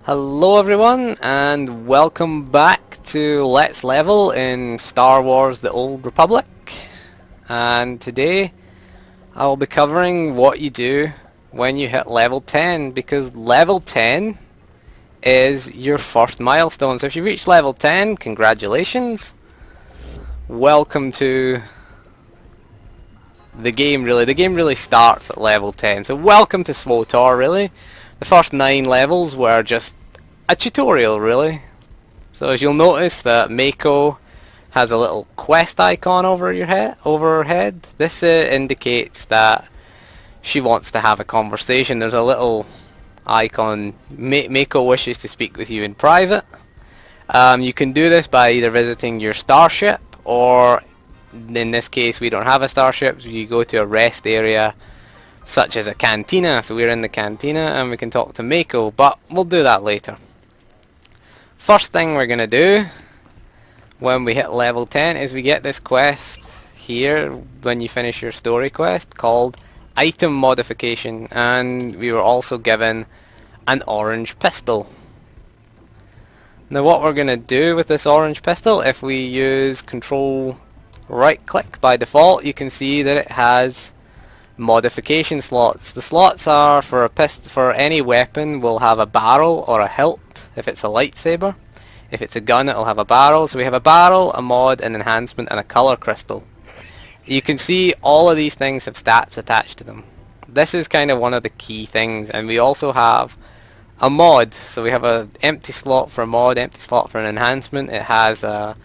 Hello everyone and welcome back to Let's Level in Star Wars The Old Republic, and today I will be covering what you do when you hit level 10, because level 10 is your first milestone. So if you reach level 10, congratulations. Welcome to the game really. The game really starts at level 10. So welcome to SWTOR really. The first 9 levels were just a tutorial really. So as you'll notice that Mako has a little quest icon over her head. This indicates that she wants to have a conversation. There's a little icon. Mako wishes to speak with you in private. You can do this by either visiting your starship, or in this case we don't have a starship, so you go to a rest area such as a cantina. So we're in the cantina and we can talk to Mako, but we'll do that later. First thing we're gonna do when we hit level 10 is we get this quest here when you finish your story quest called Item Modification, and we were also given an orange pistol. Now what we're gonna do with this orange pistol, if we use control right click by default, you can see that it has modification slots. The slots are for for any weapon will have a barrel or a hilt. If it's a lightsaber, if it's a gun, it'll have a barrel. So we have a barrel, a mod, an enhancement, and a color crystal. You can see all of these things have stats attached to them. This is kind of one of the key things, and we also have a mod. So we have an empty slot for a mod, empty slot for an enhancement. It has a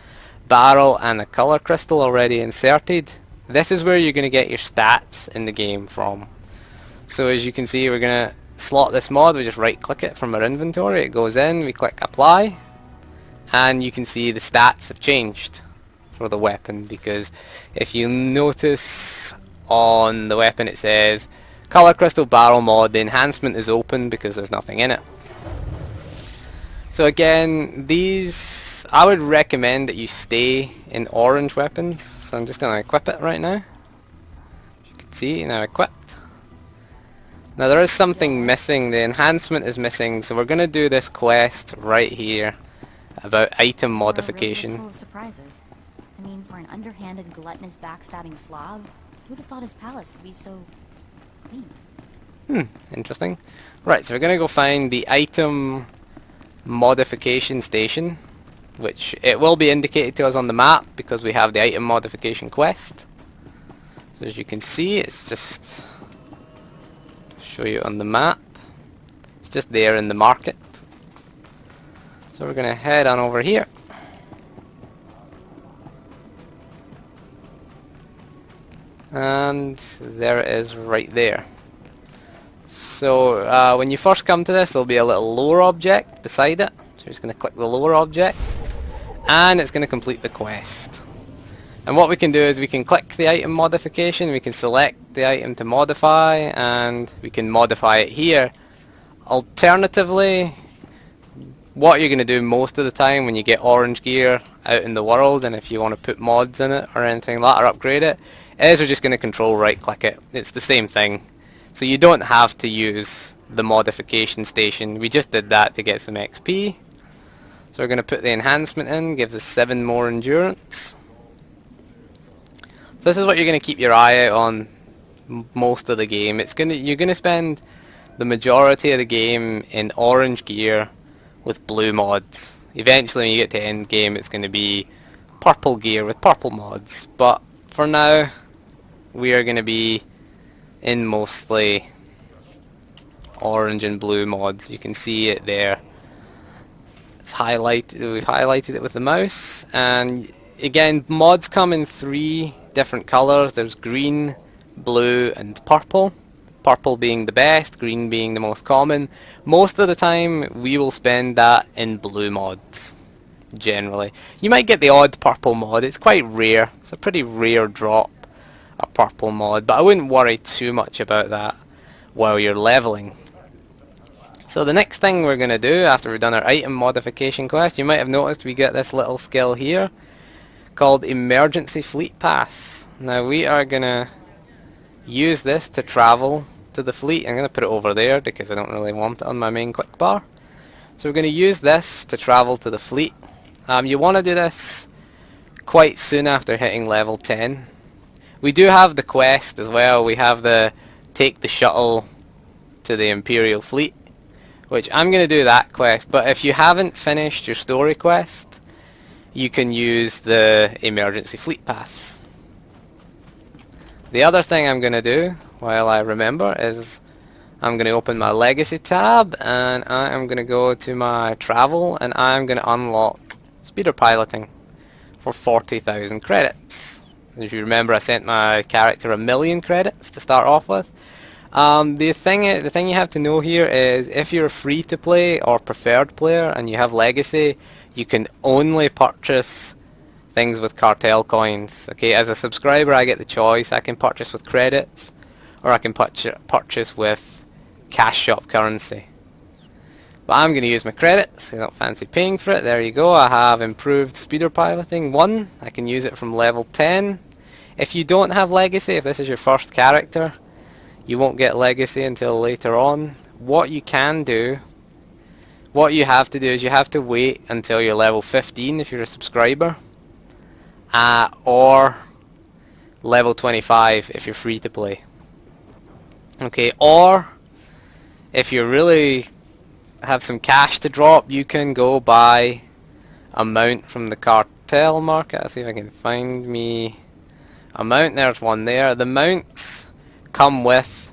barrel and a color crystal already inserted. This is where you're going to get your stats in the game from. So as you can see, we're going to slot this mod. We just right click it from our inventory, it goes in, we click apply, and you can see the stats have changed for the weapon, because if you notice on the weapon it says color crystal barrel mod, the enhancement is open because there's nothing in it. So again, these, I would recommend that you stay in orange weapons. So I'm just going to equip it right now. You can see, now equipped. Now there is something missing, the enhancement is missing, so we're going to do this quest right here about item modification. Full of surprises. I mean, for an underhanded, gluttonous, backstabbing slob, who'd have thought his palace would be so clean? Interesting. Right, so we're going to go find the item modification station, which it will be indicated to us on the map because we have the item modification quest. So as you can see, it's just show you on the map, it's just there in the market. So we're gonna head on over here, and there it is right there. So when you first come to this, there'll be a little lower object beside it. So you're just going to click the lower object, and it's going to complete the quest. And what we can do is we can click the item modification, we can select the item to modify, and we can modify it here. Alternatively, what you're going to do most of the time when you get orange gear out in the world, and if you want to put mods in it or anything like that or upgrade it, is we're just going to control right click it. It's the same thing. So you don't have to use the modification station. We just did that to get some XP. So we're going to put the enhancement in, gives us 7 more endurance. So this is what you're going to keep your eye out on most of the game. You're going to spend the majority of the game in orange gear with blue mods. Eventually when you get to end game, it's going to be purple gear with purple mods. But for now, we are going to be in mostly orange and blue mods. You can see it there. It's highlighted. We've highlighted it with the mouse. And again, mods come in 3 different colors. There's green, blue, and purple. Purple being the best, green being the most common. Most of the time, we will spend that in blue mods. Generally, you might get the odd purple mod. It's quite rare. It's a pretty rare drop, a purple mod, but I wouldn't worry too much about that while you're leveling. So the next thing we're going to do after we've done our item modification quest, you might have noticed we get this little skill here called Emergency Fleet Pass. Now we are going to use this to travel to the fleet. I'm going to put it over there because I don't really want it on my main quick bar. So we're going to use this to travel to the fleet. You want to do this quite soon after hitting level 10. We do have the quest as well. We have the take the shuttle to the Imperial fleet, which I'm going to do that quest. But if you haven't finished your story quest, you can use the emergency fleet pass. The other thing I'm going to do while I remember is I'm going to open my legacy tab and I am going to go to my travel and I'm going to unlock speeder piloting for 40,000 credits. If you remember, I sent my character 1,000,000 credits to start off with. The thing you have to know here is if you're a free to play or preferred player and you have legacy, you can only purchase things with cartel coins. Okay, as a subscriber I get the choice. I can purchase with credits or I can purchase with cash shop currency. But I'm going to use my credits. I don't fancy paying for it. There you go. I have improved speeder piloting 1. I can use it from level 10. If you don't have legacy, if this is your first character, you won't get legacy until later on. What you can do, what you have to do is you have to wait until you're level 15 if you're a subscriber, or level 25 if you're free to play. Okay, or if you really have some cash to drop, you can go buy a mount from the cartel market. Let's see if I can find me a mount. There's one there. The mounts come with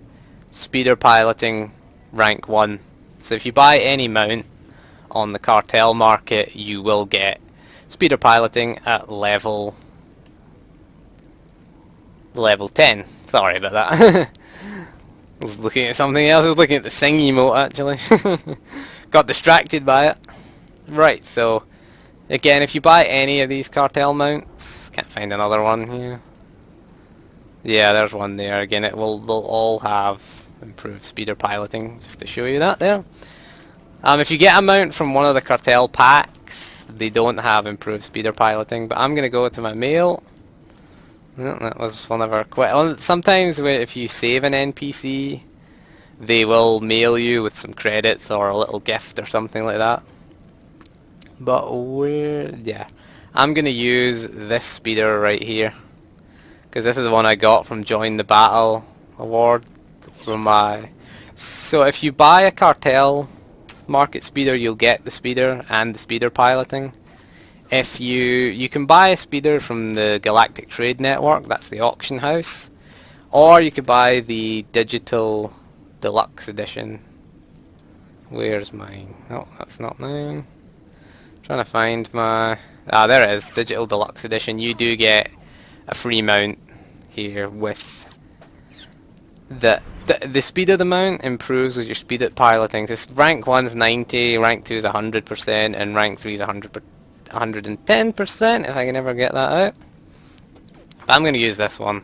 speeder piloting rank 1. So if you buy any mount on the cartel market, you will get speeder piloting at level 10. Sorry about that. I was looking at something else. I was looking at the sing emote actually. Got distracted by it. Right, so again, if you buy any of these cartel mounts, can't find another one here. Yeah, there's one there. Again, they'll all have improved speeder piloting, just to show you that there. If you get a mount from one of the cartel packs, they don't have improved speeder piloting, but I'm gonna go to my mail. No, that was one of our sometimes if you save an NPC, they will mail you with some credits or a little gift or something like that. But yeah, I'm gonna use this speeder right here because this is the one I got from Join the Battle award from my. So if you buy a cartel market speeder, you'll get the speeder and the speeder piloting. If you can buy a speeder from the Galactic Trade Network, that's the auction house, or you could buy the digital deluxe edition. Where's mine? Oh, that's not mine. Trying to find my... there it is, digital deluxe edition. You do get a free mount here with the speed of the mount improves with your speed at piloting. This rank 1's 90, rank 2 is 100%, and rank 3 is 110%, if I can ever get that out. But I'm going to use this one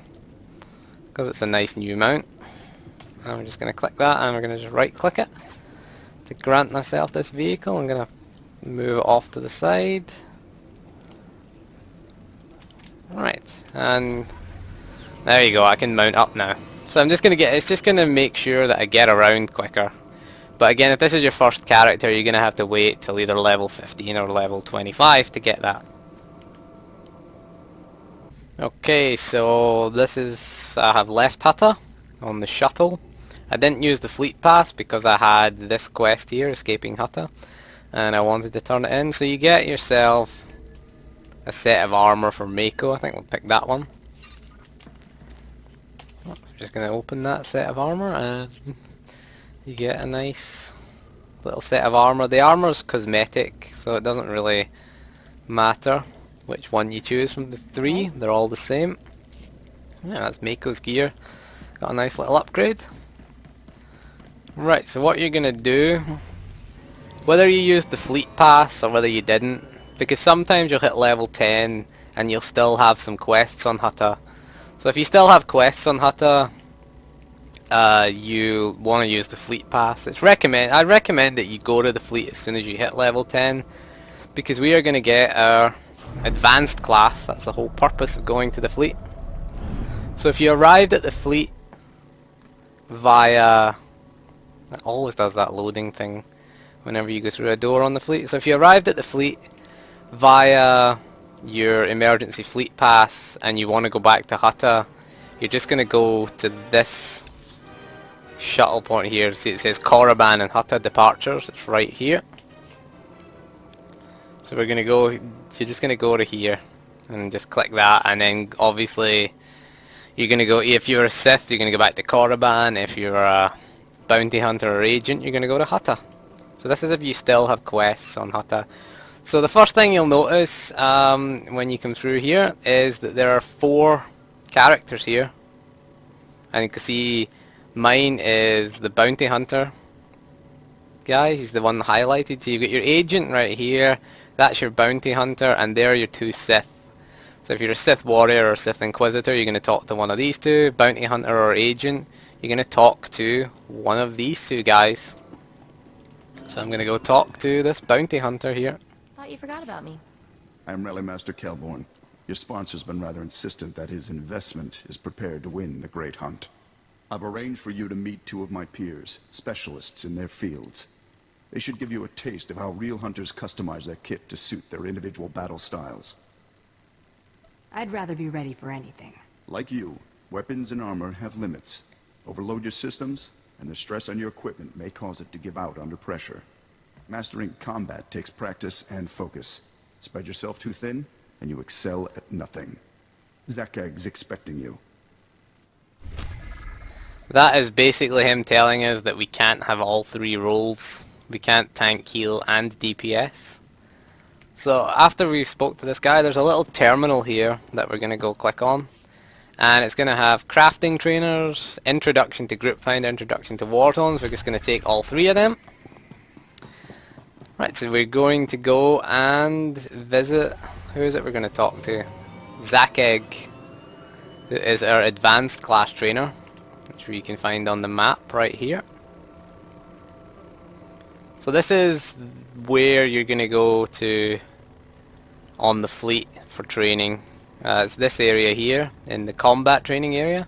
because it's a nice new mount. And we're just going to click that and we're going to just right click it to grant myself this vehicle. I'm going to move it off to the side. Alright, and there you go, I can mount up now. So I'm just going to it's just going to make sure that I get around quicker. But again, if this is your first character, you're going to have to wait till either level 15 or level 25 to get that. Okay, so this is, I have left Hutta on the shuttle. I didn't use the fleet pass because I had this quest here, escaping Hutta, and I wanted to turn it in. So you get yourself a set of armor for Mako. I think we'll pick that one. I'm just going to open that set of armor and you get a nice little set of armor. The armor's cosmetic, so it doesn't really matter which one you choose from the 3. They're all the same. Yeah, that's Mako's gear. Got a nice little upgrade. Right, so what you're gonna do, whether you used the fleet pass or whether you didn't, because sometimes you'll hit level 10 and you'll still have some quests on Hutta. So if you still have quests on Hutta, you want to use the fleet pass. I'd recommend that you go to the fleet as soon as you hit level 10, because we are going to get our advanced class. That's the whole purpose of going to the fleet. So if you arrived at the fleet via, it always does that loading thing, whenever you go through a door on the fleet. So if you arrived at the fleet via your emergency fleet pass and you want to go back to Hutta, you're just going to go to this shuttle point here. See, it says Korriban and Hutta departures. It's right here. So we're going to go, you're just going to go to here and just click that, and then obviously you're going to go, if you're a Sith, you're going to go back to Korriban. If you're a bounty hunter or agent, you're going to go to Hutta. So this is if you still have quests on Hutta. So the first thing you'll notice when you come through here is that there are 4 characters here. And you can see mine is the bounty hunter guy. He's the one highlighted. So you've got your agent right here. That's your bounty hunter, and there are your 2 Sith. So if you're a Sith warrior or Sith inquisitor, you're going to talk to one of these 2. Bounty hunter or agent, you're going to talk to one of these 2 guys. So I'm going to go talk to this bounty hunter here. Thought you forgot about me. I'm Rally Master Kelborn. Your sponsor's been rather insistent that his investment is prepared to win the Great Hunt. I've arranged for you to meet 2 of my peers, specialists in their fields. They should give you a taste of how real hunters customize their kit to suit their individual battle styles. I'd rather be ready for anything. Like you, weapons and armor have limits. Overload your systems, and the stress on your equipment may cause it to give out under pressure. Mastering combat takes practice and focus. Spread yourself too thin, and you excel at nothing. Zakag's expecting you. That is basically him telling us that we can't have all 3 roles. We can't tank, heal, and DPS. So after we spoke to this guy, there's a little terminal here that we're going to go click on. And it's going to have crafting trainers, introduction to group finder, introduction to war zones. We're just going to take all 3 of them. Right, so we're going to go and visit, who is it we're going to talk to? Zakeg, who is our advanced class trainer, which you can find on the map right here. So this is where you're going to go to on the fleet for training. It's this area here, in the combat training area.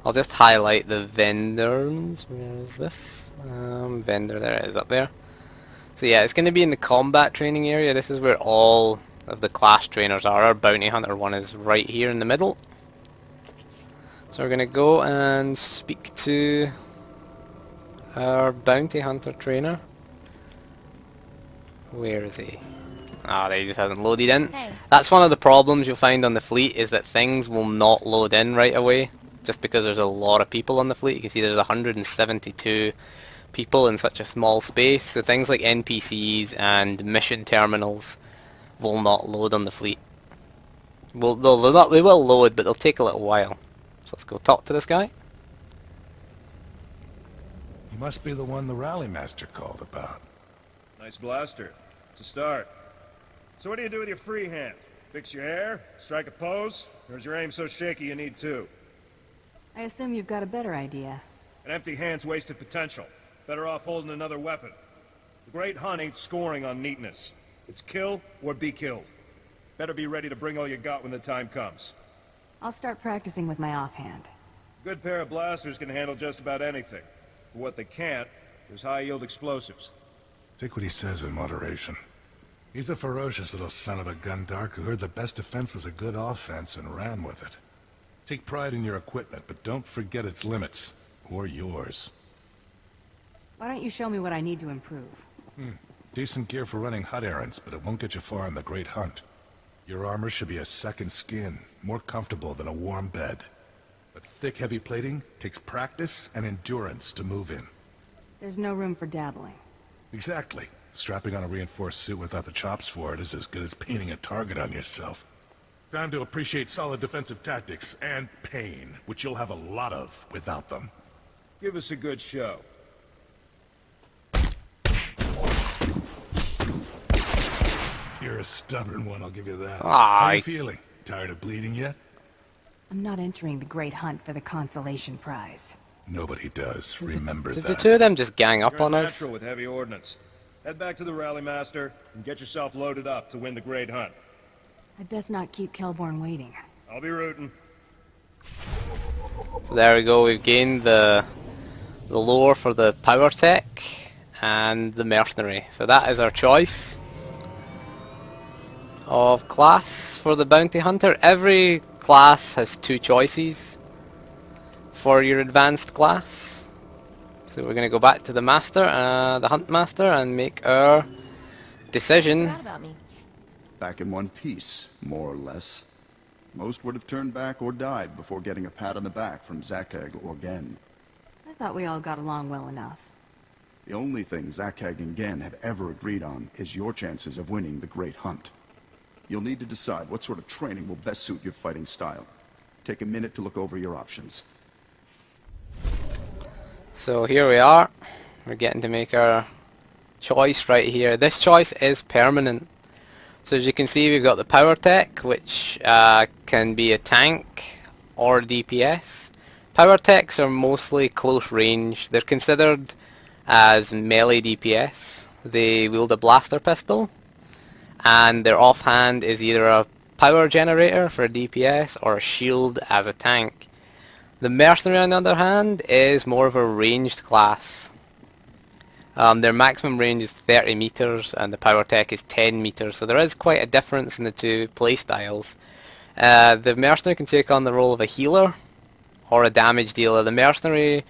I'll just highlight the vendors. Where is this? Vendor, there it is, up there. So yeah, it's going to be in the combat training area. This is where all of the class trainers are. Our bounty hunter one is right here in the middle. So we're going to go and speak to our bounty hunter trainer. Where is he? Ah, he just hasn't loaded in. Hey. That's one of the problems you'll find on the fleet, is that things will not load in right away, just because there's a lot of people on the fleet. You can see there's 172 people in such a small space, so things like NPCs and mission terminals will not load on the fleet. They will load, but they'll take a little while. So let's go talk to this guy. You must be the one the rally master called about. Nice blaster. It's a start. So what do you do with your free hand? Fix your hair? Strike a pose? Or is your aim so shaky you need 2? I assume you've got a better idea. An empty hand's wasted potential. Better off holding another weapon. The Great Hunt ain't scoring on neatness. It's kill or be killed. Better be ready to bring all you got when the time comes. I'll start practicing with my offhand. A good pair of blasters can handle just about anything. But what they can't is high-yield explosives. Take what he says in moderation. He's a ferocious little son of a gun-dark who heard the best defense was a good offense and ran with it. Take pride in your equipment, but don't forget its limits. Or yours. Why don't you show me what I need to improve? Decent gear for running hut errands, but it won't get you far in the Great Hunt. Your armor should be a second skin, more comfortable than a warm bed. But thick, heavy plating takes practice and endurance to move in. There's no room for dabbling. Exactly. Strapping on a reinforced suit without the chops for it is as good as painting a target on yourself. Time to appreciate solid defensive tactics and pain, which you'll have a lot of without them. Give us a good show. You're a stubborn one, I'll give you that. Ah, How are you feeling? Tired of bleeding yet? I'm not entering the Great Hunt for the consolation prize. Nobody does. Remember Did that. the 2 of them just gang up You're on a us? natural with heavy ordnance. Head back to the Rally Master and get yourself loaded up to win the Great Hunt. I'd best not keep Kelborn waiting. I'll be rooting. So there we go, we've gained the lore for the power tech, and the mercenary. So that is our choice of class for the bounty hunter. Every class has two choices for your advanced class. So we're going to go back to the master, the hunt master, and make our decision. Forgot about me. Back in one piece, more or less. Most would have turned back or died before getting a pat on the back from Zakag or Gen. I thought we all got along well enough. The only thing Zakag and Gen have ever agreed on is your chances of winning the Great Hunt. You'll need to decide what sort of training will best suit your fighting style. Take a minute to look over your options. So here we are. We're getting to make our choice right here. This choice is permanent. So as you can see, we've got the power tech, which can be a tank or DPS. Power techs are mostly close range. They're considered as melee DPS. They wield a blaster pistol, and their offhand is either a power generator for a DPS or a shield as a tank. The mercenary, on the other hand, is more of a ranged class. Their maximum range is 30 meters and the power tech is 10 meters, so there is quite a difference in the two playstyles. The mercenary can take on the role of a healer or a damage dealer. The mercenary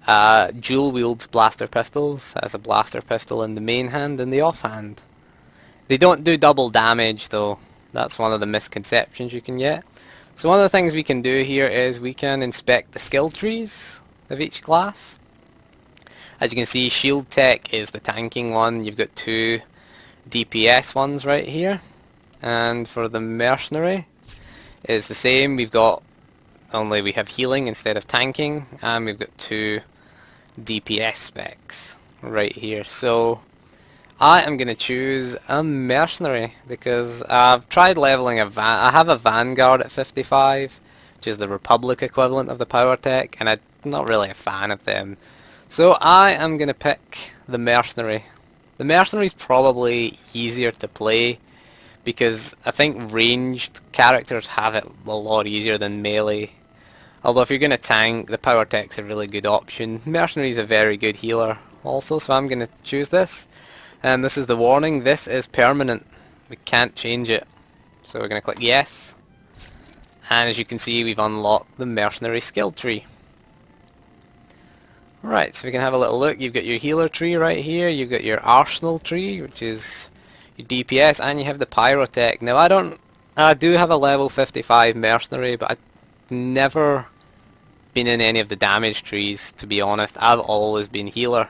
dual wields blaster pistols, has a blaster pistol in the main hand and the offhand. They don't do double damage though. That's one of the misconceptions you can get. So one of the things we can do here is we can inspect the skill trees of each class. As you can see, shield tech is the tanking one. You've got two DPS ones right here. And for the mercenary is the same. We've got, only we have healing instead of tanking, and we've got two DPS specs right here. So I am going to choose a mercenary because I've tried leveling I have a Vanguard at 55, which is the Republic equivalent of the power tech, and I'm not really a fan of them. So I am going to pick the mercenary. The mercenary is probably easier to play because I think ranged characters have it a lot easier than melee. Although if you're going to tank, the power tech's a really good option. Mercenary is a very good healer also, so I'm going to choose this. And this is the warning, this is permanent. We can't change it. So we're going to click yes. And as you can see, we've unlocked the mercenary skill tree. Right, so we can have a little look. You've got your healer tree right here, you've got your arsenal tree, which is your DPS, and you have the pyrotech. Now I do have a level 55 mercenary, but I've never been in any of the damage trees, to be honest. I've always been healer.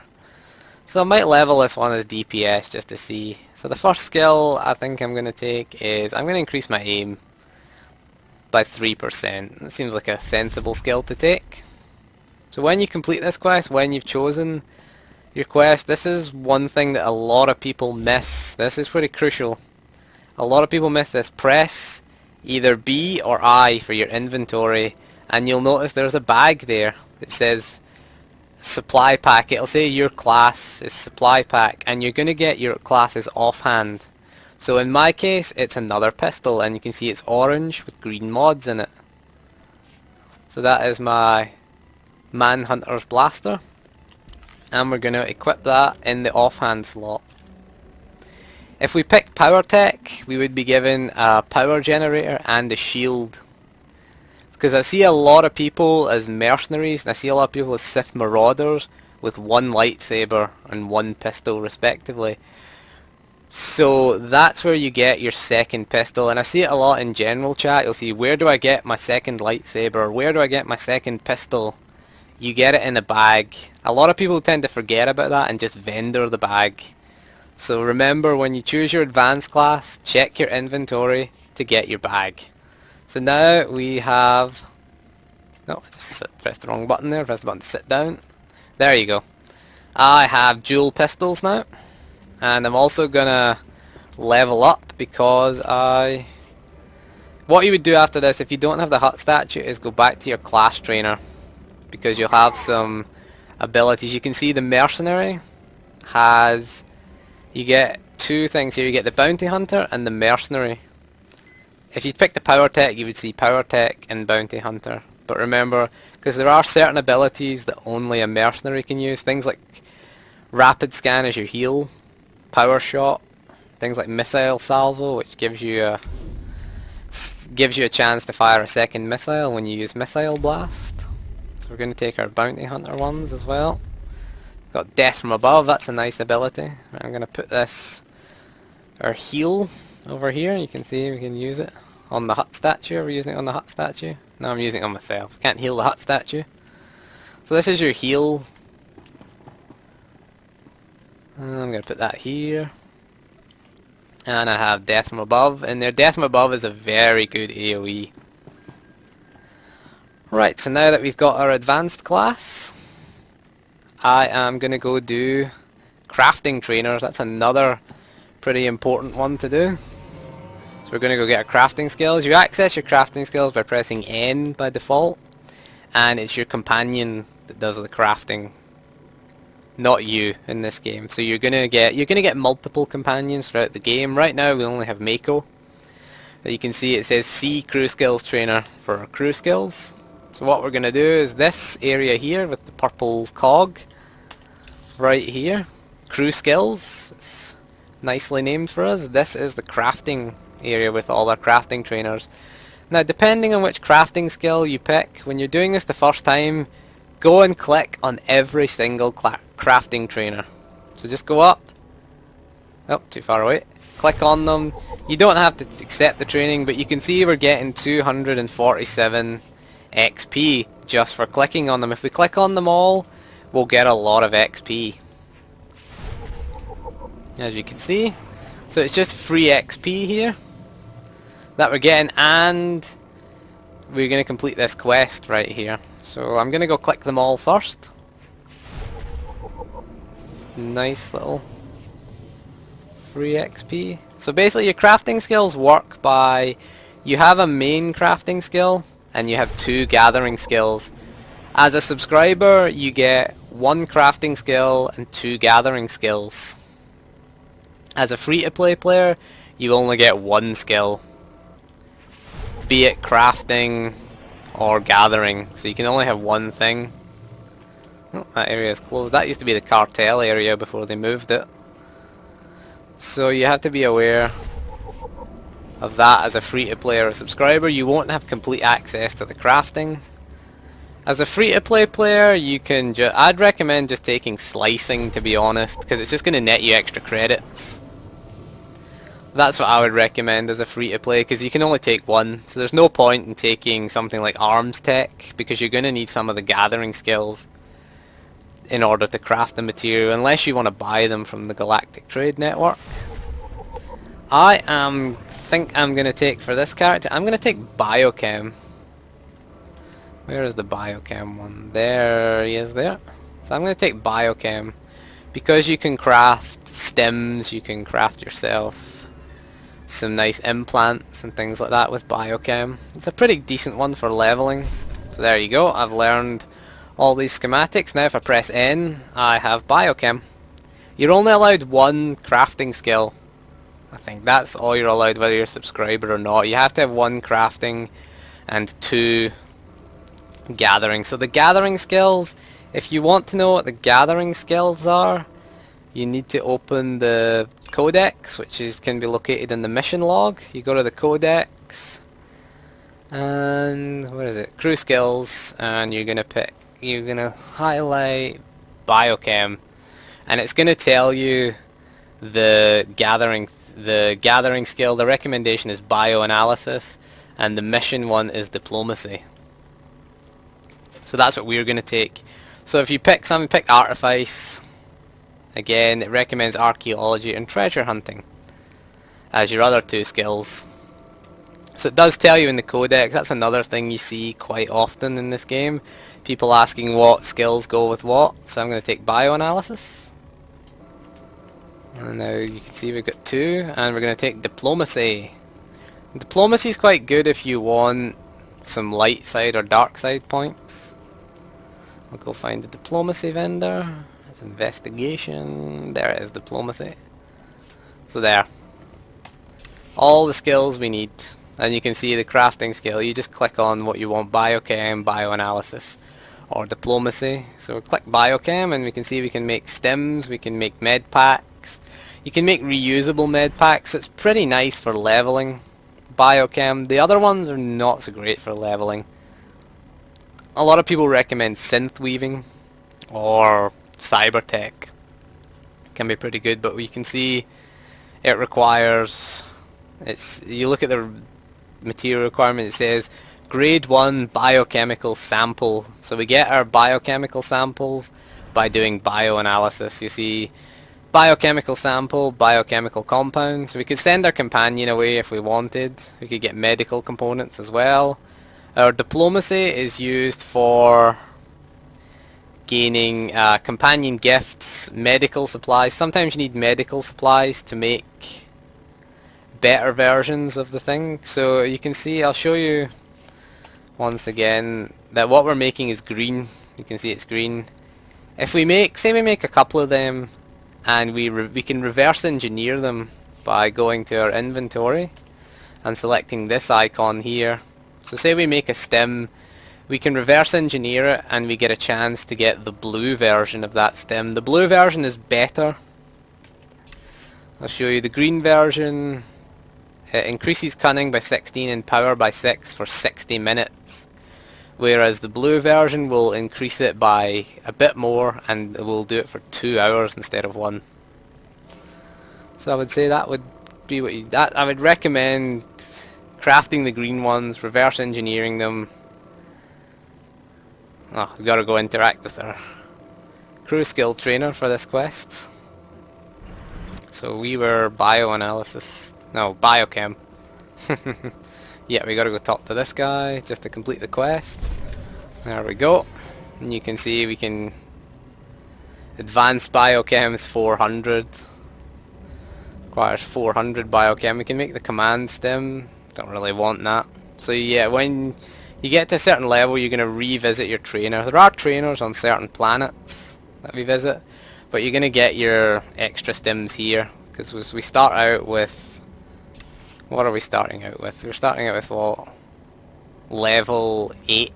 So I might level this one as DPS just to see. So the first skill I think I'm going to take is, I'm going to increase my aim by 3%. That seems like a sensible skill to take. So when you complete this quest, when you've chosen your quest, this is one thing that a lot of people miss. This is pretty crucial. A lot of people miss this. Press either B or I for your inventory, and you'll notice there's a bag there. It says supply pack. It'll say your class is supply pack, and you're going to get your class's offhand. So in my case, it's another pistol, and you can see it's orange with green mods in it. So that is my Manhunter's blaster, and we're going to equip that in the offhand slot. If we picked power tech, we would be given a power generator and a shield. Because I see a lot of people as mercenaries, and I see a lot of people as Sith marauders with one lightsaber and one pistol respectively. So that's where you get your second pistol, and I see it a lot in general chat. You'll see, where do I get my second lightsaber, or where do I get my second pistol? You get it in a bag. A lot of people tend to forget about that and just vendor the bag. So remember, when you choose your advanced class, check your inventory to get your bag. So now we have... No, I just pressed the wrong button there. Press the button to sit down. There you go. I have dual pistols now. And I'm also gonna level up because I... What you would do after this, if you don't have the hut statue, is go back to your class trainer, because you'll have some abilities. You can see the mercenary has... You get two things here. You get the bounty hunter and the mercenary. If you pick the power tech, you would see power tech and bounty hunter. But remember, because there are certain abilities that only a mercenary can use, things like Rapid scan is your heal. Power shot, things like missile salvo, which gives you a chance to fire a second missile when you use missile blast. So we're going to take our bounty hunter ones as well. Got death from above, that's a nice ability. I'm going to put this, our heal over here. You can see we can use it on the hut statue. Are we using it on the hut statue? No, I'm using it on myself. Can't heal the hut statue. So this is your heal. I'm going to put that here. And I have death from above. And their death from above is a very good AoE. Right, so now that we've got our advanced class, I am going to go do crafting trainers. That's another pretty important one to do. So we're going to go get our crafting skills. You access your crafting skills by pressing N by default. And it's your companion that does the crafting, not you in this game. So you're gonna get multiple companions throughout the game. Right now we only have Mako. You can see it says C crew skills trainer for our crew skills. So what we're gonna do is this area here with the purple cog right here, crew skills. It's nicely named for us. This is the crafting area with all our crafting trainers. Now depending on which crafting skill you pick, when you're doing this the first time, go and click on every single crafting trainer. So just go up. Oh, too far away. Click on them. You don't have to accept the training, but you can see we're getting 247 XP just for clicking on them. If we click on them all, we'll get a lot of XP. As you can see. So it's just free XP here that we're getting, and we're going to complete this quest right here. So I'm going to go click them all first. Nice little free XP. So basically your crafting skills work by, you have a main crafting skill and you have 2 gathering skills. As a subscriber you get 1 crafting skill and 2 gathering skills. As a free-to-play player you only get 1 skill, be it crafting or gathering, so you can only have 1 thing. Oh, that area is closed. That used to be the cartel area before they moved it. So you have to be aware of that as a free-to-play or a subscriber. You won't have complete access to the crafting. As a free-to-play player, you can I'd recommend just taking slicing, to be honest, because it's just going to net you extra credits. That's what I would recommend as a free-to-play, because you can only take 1, so there's no point in taking something like arms tech, because you're going to need some of the gathering skills in order to craft the material, unless you want to buy them from the Galactic Trade Network. I think I'm going to take, for this character, I'm going to take Biochem. Where is the Biochem one? There he is there. So I'm going to take Biochem, because you can craft stems, you can craft yourself some nice implants and things like that with Biochem. It's a pretty decent one for leveling. So there you go, I've learned all these schematics. Now if I press N, I have Biochem. You're only allowed 1 crafting skill. I think that's all you're allowed, whether you're a subscriber or not. You have to have 1 crafting and 2 gathering. So the gathering skills, if you want to know what the gathering skills are, you need to open the codex, which can be located in the mission log. You go to the codex, and where is it? Crew skills, and you're gonna highlight Biochem, and it's gonna tell you the gathering skill. The recommendation is bioanalysis, and the mission one is diplomacy. So that's what we're gonna take. So if you pick something, pick artifice. Again, it recommends archaeology and treasure hunting as your other 2 skills. So it does tell you in the codex. That's another thing you see quite often in this game. People asking what skills go with what. So I'm going to take bioanalysis. And now you can see we've got 2. And we're going to take diplomacy. Diplomacy is quite good if you want some light side or dark side points. I'll go find the diplomacy vendor. Investigation, there it is, diplomacy. So there, all the skills we need, and you can see the crafting skill. You just click on what you want: biochem, bioanalysis. or diplomacy. So click biochem and we can see we can make stims, we can make med packs. You can make reusable med packs. It's pretty nice for leveling biochem. The other ones are not so great for leveling. A lot of people recommend synth weaving or cybertech. Can be pretty good, but you can see it requires, you look at the material requirement, it says grade 1 biochemical sample. So we get our biochemical samples by doing bioanalysis. You see biochemical sample, biochemical compound. So we could send our companion away if we wanted. We could get medical components as well. Our diplomacy is used for gaining companion gifts, medical supplies. Sometimes you need medical supplies to make better versions of the thing. So you can see, I'll show you once again that what we're making is green. You can see it's green. If we make, say we make a couple of them, and we can reverse engineer them by going to our inventory and selecting this icon here. So say we make a stem, we can reverse engineer it and we get a chance to get the blue version of that stem. The blue version is better. I'll show you the green version. It increases cunning by 16 and power by 6 for 60 minutes. Whereas the blue version will increase it by a bit more and will do it for 2 hours instead of 1. So I would say that would be what you, I would recommend crafting the green ones, reverse engineering them. Oh, we gotta go interact with our crew skill trainer for this quest. So we were bioanalysis, no, biochem. Yeah, we gotta go talk to this guy just to complete the quest. There we go. And you can see we can advanced biochem is 400. Requires 400 biochem. We can make the command stem. Don't really want that. So yeah, when you get to a certain level, you're gonna revisit your trainer. There are trainers on certain planets that we visit, but you're gonna get your extra stims here because we start out with. What are we starting out with? We're starting out with what? Level 8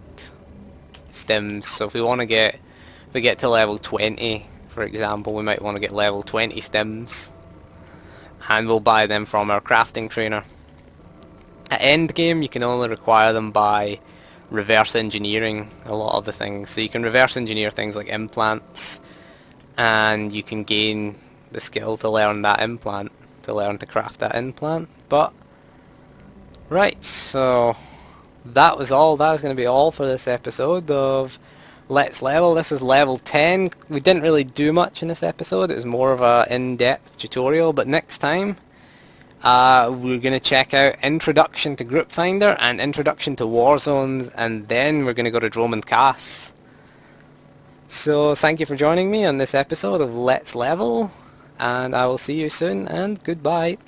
stims. So if we want to get, if we get to level 20, for example, we might want to get level 20 stims. And we'll buy them from our crafting trainer. At end game, you can only require them by reverse engineering a lot of the things. So you can reverse engineer things like implants, and you can gain the skill to learn that implant, to learn to craft that implant. But right, so that was all. That was going to be all for this episode of Let's Level. This is level 10. We didn't really do much in this episode. It was more of a in-depth tutorial, but next time we're going to check out Introduction to Group Finder and Introduction to War Zones, and then we're going to go to Drome and Cass. So thank you for joining me on this episode of Let's Level, and I will see you soon, and goodbye.